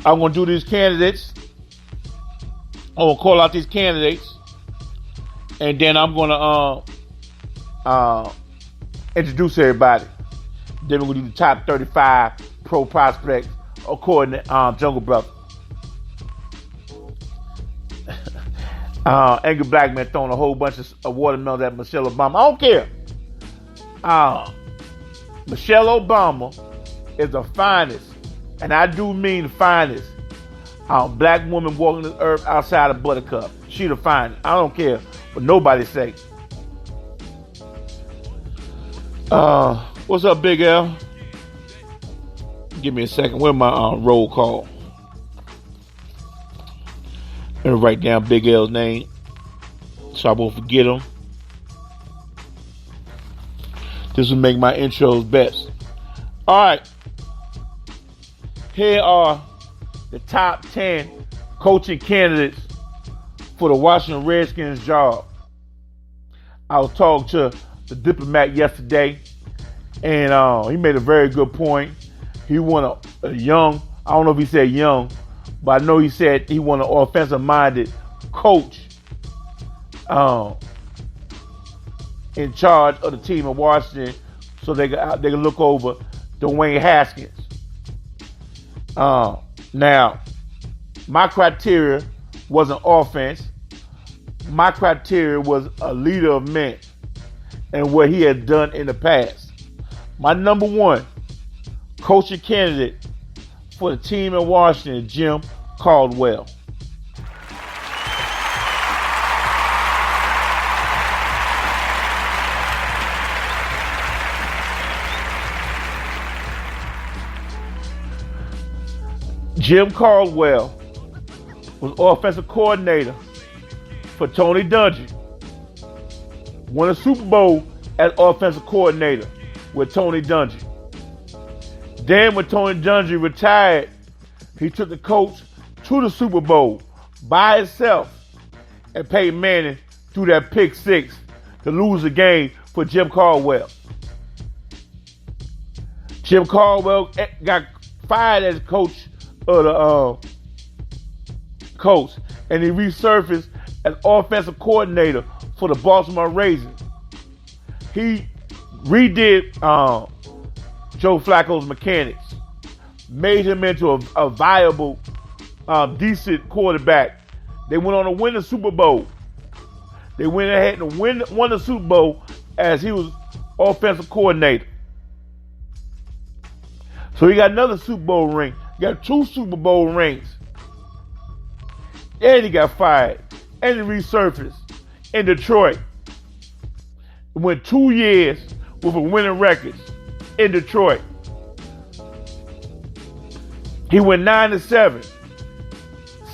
I'm going to do these candidates. I'm going to call out these candidates. And then I'm going to introduce everybody. Then we're going to do the top 35 pro prospects according to Jungle Brother. Angry Black Man throwing a whole bunch of watermelons at Michelle Obama. I don't care. Michelle Obama is the finest, and I do mean the finest, black woman walking this earth outside of Buttercup. She the finest. I don't care what nobody say. What's up, Big L? Give me a second. Where's my roll call? Let me write down Big L's name so I won't forget him. This will make my intros best. Alright. Here are the top 10 coaching candidates for the Washington Redskins job. I was talking to the diplomat yesterday, and he made a very good point. He wanted a young, I don't know if he said young, but I know he said he wanted an offensive-minded coach in charge of the team in Washington, so they can look over Dwayne Haskins. Now, my criteria wasn't offense. My criteria was a leader of men and what he had done in the past. My number one coaching candidate for the team in Washington, Jim Caldwell. Jim Caldwell was offensive coordinator for Tony Dungy. Won a Super Bowl as offensive coordinator with Tony Dungy. Then when Tony Dungy retired, he took the coach to the Super Bowl by himself, and Peyton Manning threw that pick six to lose the game for Jim Caldwell. Jim Caldwell got fired as coach of the coach, and he resurfaced as offensive coordinator for the Baltimore Ravens. He redid Joe Flacco's mechanics, made him into a viable, decent quarterback. They went on to win the Super Bowl. They went ahead and won the Super Bowl as he was offensive coordinator. So he got another Super Bowl ring. He got 2 Super Bowl rings. And he got fired. And he resurfaced in Detroit. He went 2 years with a winning record in Detroit. He went 9-7,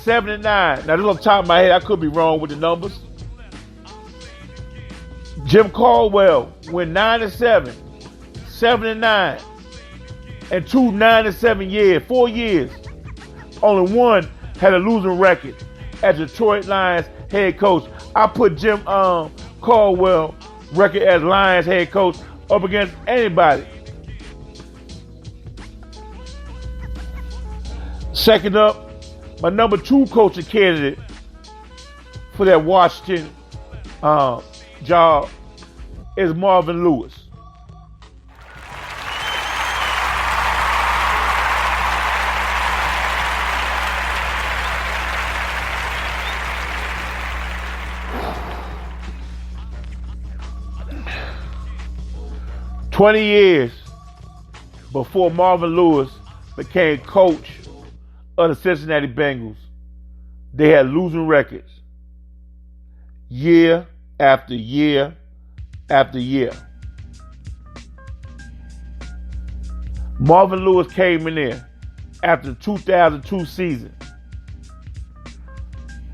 7-9. Now this is on top of my head. I could be wrong with the numbers. Jim Caldwell went 9-7, 7-9, and 2 9-7 years, 4 years. Only one had a losing record as Detroit Lions head coach. I put Jim Caldwell record as Lions head coach up against anybody. Second up, my number 2 coaching candidate for that Washington job is Marvin Lewis. "20 years before Marvin Lewis became coach of the Cincinnati Bengals, they had losing records year after year after year. Marvin Lewis came in there after the 2002 season.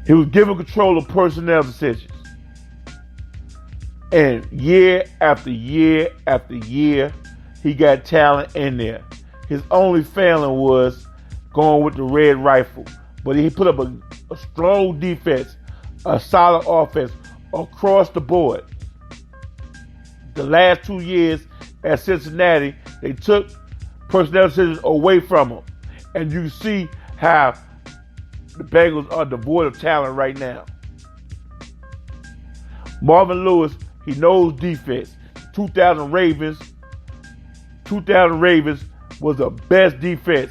He was given control of personnel decisions. And year after year after year, he got talent in there. His only failing was going with the red rifle. But he put up a strong defense, a solid offense across the board. The last 2 years at Cincinnati, they took personnel decisions away from him. And you see how the Bengals are devoid of talent right now. Marvin Lewis, he knows defense. 2000 Ravens was the best defense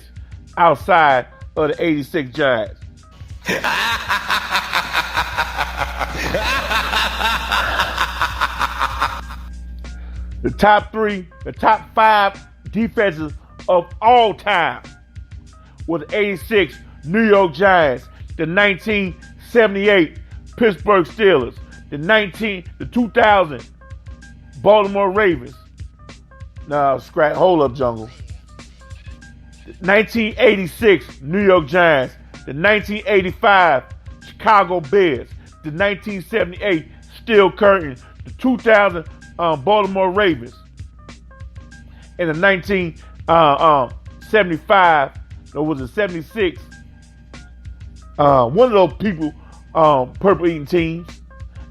outside of the 86 Giants. The top five defenses of all time was the 86 New York Giants, the 1978 Pittsburgh Steelers, the 2000 Baltimore Ravens. Now, hold up, Jungle. The 1986 New York Giants, the 1985 Chicago Bears, the 1978 Steel Curtain, the 2000 Baltimore Ravens, and the 1975, or was it 76? One of those people, purple eating teams,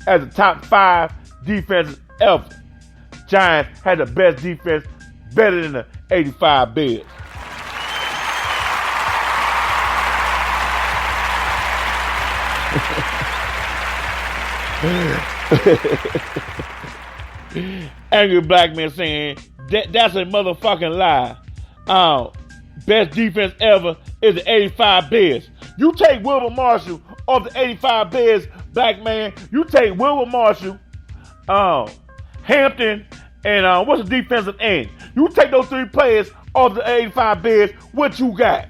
as the top five defenses ever. Giants had the best defense, better than the 85 Bears. Angry Black Man saying that's a motherfucking lie. Best defense ever is the 85 Bears. You take Wilbur Marshall off the 85 Bears, Black Man. You take Wilbur Marshall, Hampton, and what's the defensive end? You take those three players off the 85 Bears, what you got?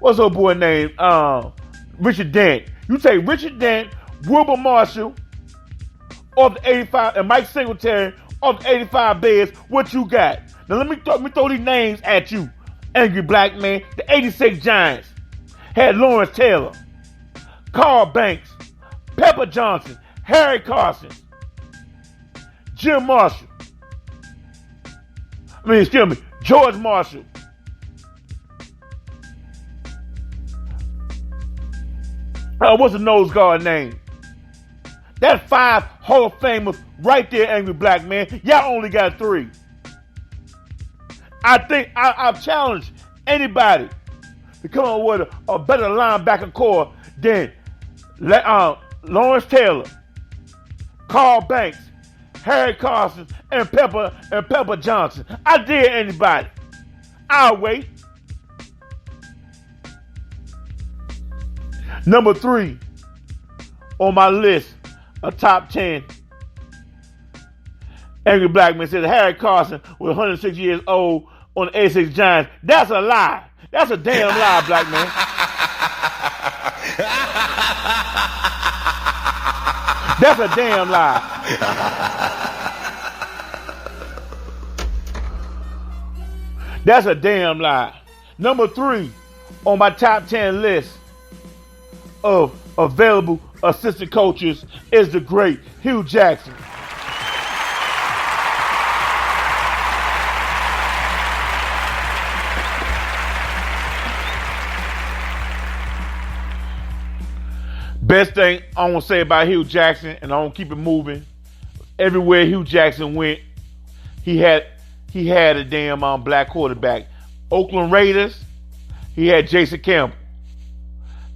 What's old boy name? Richard Dent. You take Richard Dent, Wilbur Marshall off the 85, and Mike Singletary off the 85 Bears, what you got? Now let me throw these names at you, Angry Black Man. The 86 Giants had Lawrence Taylor, Carl Banks, Pepper Johnson, Harry Carson, Jim Marshall. George Marshall. What's the nose guard name? That's 5 Hall of Famers right there, Angry Black Man. Y'all only got 3. I think I've challenged anybody to come up with a better linebacker core than Lawrence Taylor, Carl Banks, Harry Carson, and Pepper Johnson. I dare anybody. I'll wait. Number 3 on my list of top 10. Angry Black Man said Harry Carson was 106 years old on the 86 Giants. That's a lie. That's a damn lie, Black Man. That's a damn lie. That's a damn lie. Number 3 on my top 10 list of available assistant coaches is the great Hugh Jackson. Best thing I want to say about Hugh Jackson, and I want to keep it moving. Everywhere Hugh Jackson went, he had a damn black quarterback. Oakland Raiders, he had Jason Campbell.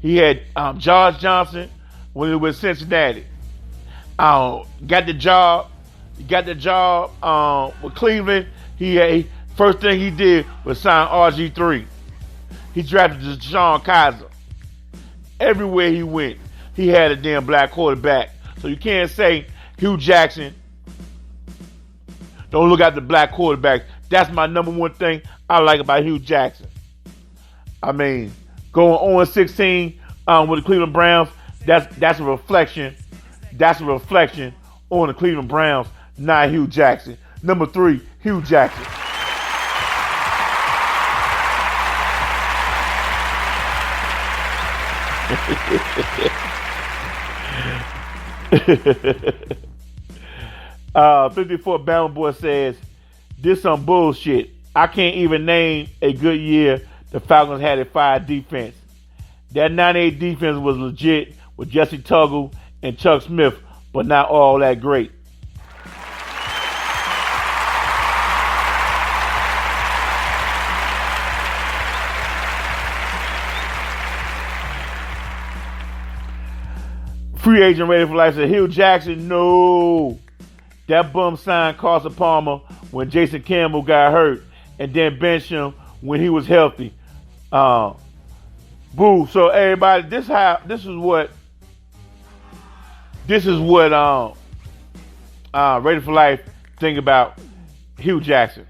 He had George Johnson when he was Cincinnati. Got the job with Cleveland. First thing he did was sign RG3. He drafted Deshaun Kaiser. Everywhere he went, he had a damn black quarterback. So you can't say Hugh Jackson don't look at the black quarterback. That's my number one thing I like about Hugh Jackson. I mean, going 0-16 with the Cleveland Browns, that's a reflection. That's a reflection on the Cleveland Browns, not Hugh Jackson. Number 3, Hugh Jackson. uh, 54 Bound Boy says, this some bullshit. I can't even name a good year the Falcons had a 5 defense. That 98 defense was legit with Jesse Tuggle and Chuck Smith, but not all that great. Free agent ready for life said, Hill Jackson, no. That bum signed Carson Palmer when Jason Campbell got hurt and then benched him when he was healthy. Boo. So everybody, this is what Ready for Life think about Hugh Jackson.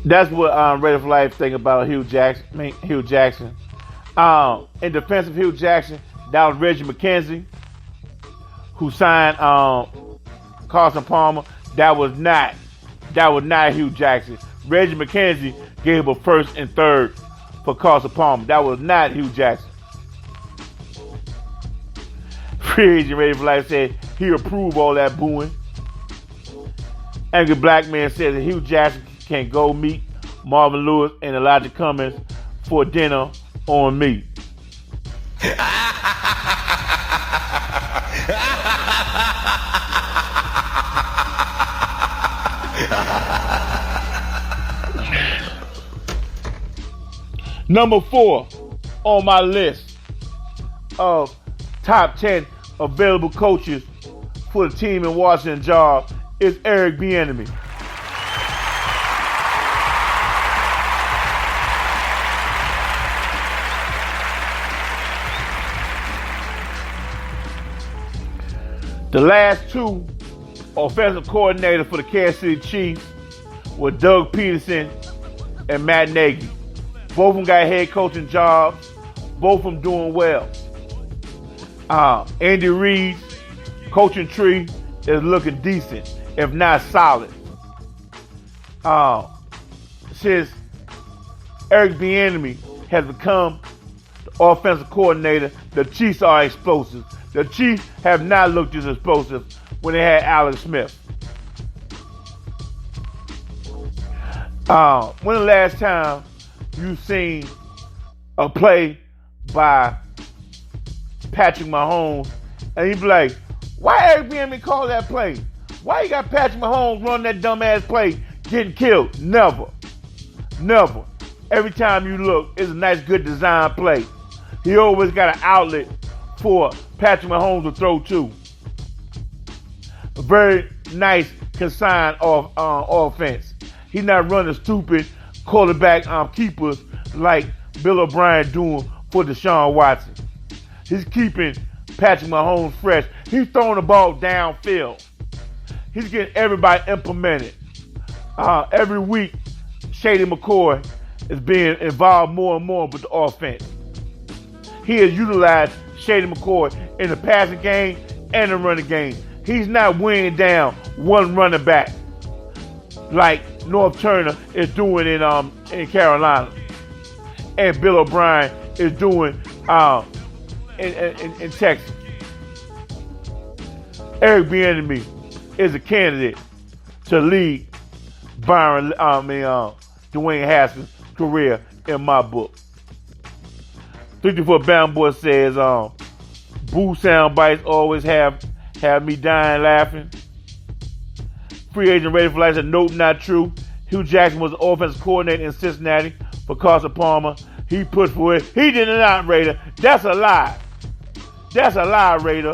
That's what Ready for Life think about Hugh Jackson. In defense of Hugh Jackson, that was Reggie McKenzie, who signed Carson Palmer. That was not Hugh Jackson. Reggie McKenzie gave a first and third for Carson Palmer. That was not Hugh Jackson. Free agent Ready for Life said he approved all that booing. Angry Black Man said that Hugh Jackson can go meet Marvin Lewis and Elijah Cummings for dinner on me. Number 4 on my list of top 10 available coaches for the team in Washington job is Eric Bieniemy. The last 2 offensive coordinators for the Kansas City Chiefs were Doug Peterson and Matt Nagy. Both of them got head coaching jobs. Both of them doing well. Andy Reid's coaching tree is looking decent, if not solid. Since Eric Bieniemy has become the offensive coordinator, the Chiefs are explosive. The Chiefs have not looked as explosive when they had Alex Smith. When the last time you seen a play by Patrick Mahomes and you be like, why Eric Bieniemy call that play? Why you got Patrick Mahomes run that dumbass play getting killed? Never. Every time you look, it's a nice, good design play. He always got an outlet for Patrick Mahomes to throw to. A very nice consigned offense. He's not running stupid quarterback keepers like Bill O'Brien doing for Deshaun Watson. He's keeping Patrick Mahomes fresh. He's throwing the ball downfield. He's getting everybody implemented. Every week, Shady McCoy is being involved more and more with the offense. He has utilized Shady McCoy in the passing game and the running game. He's not weighing down one running back like North Turner is doing in Carolina, and Bill O'Brien is doing in Texas. Eric Bieniemy is a candidate to lead Dwayne Haskins' career in my book. 54 Bound Boy says, boo sound bites always have me dying laughing. Free agent Ready for Life said, nope, not true. Hugh Jackson was the offensive coordinator in Cincinnati for Carson Palmer. He pushed for it. He did not, Raider. That's a lie. That's a lie, Raider.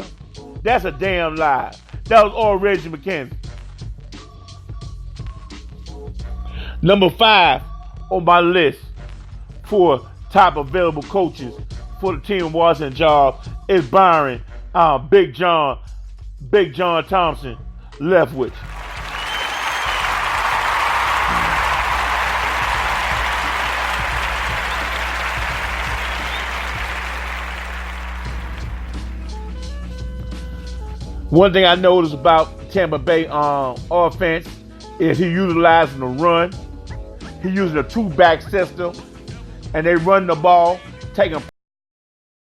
That's a damn lie. That was all Reggie McKenzie. Number 5 on my list for top available coaches for the team in Washington job is Byron Big John Thompson Leftwich. One thing I noticed about Tampa Bay offense is he utilizing the run. He using a 2-back system, and they run the ball, taking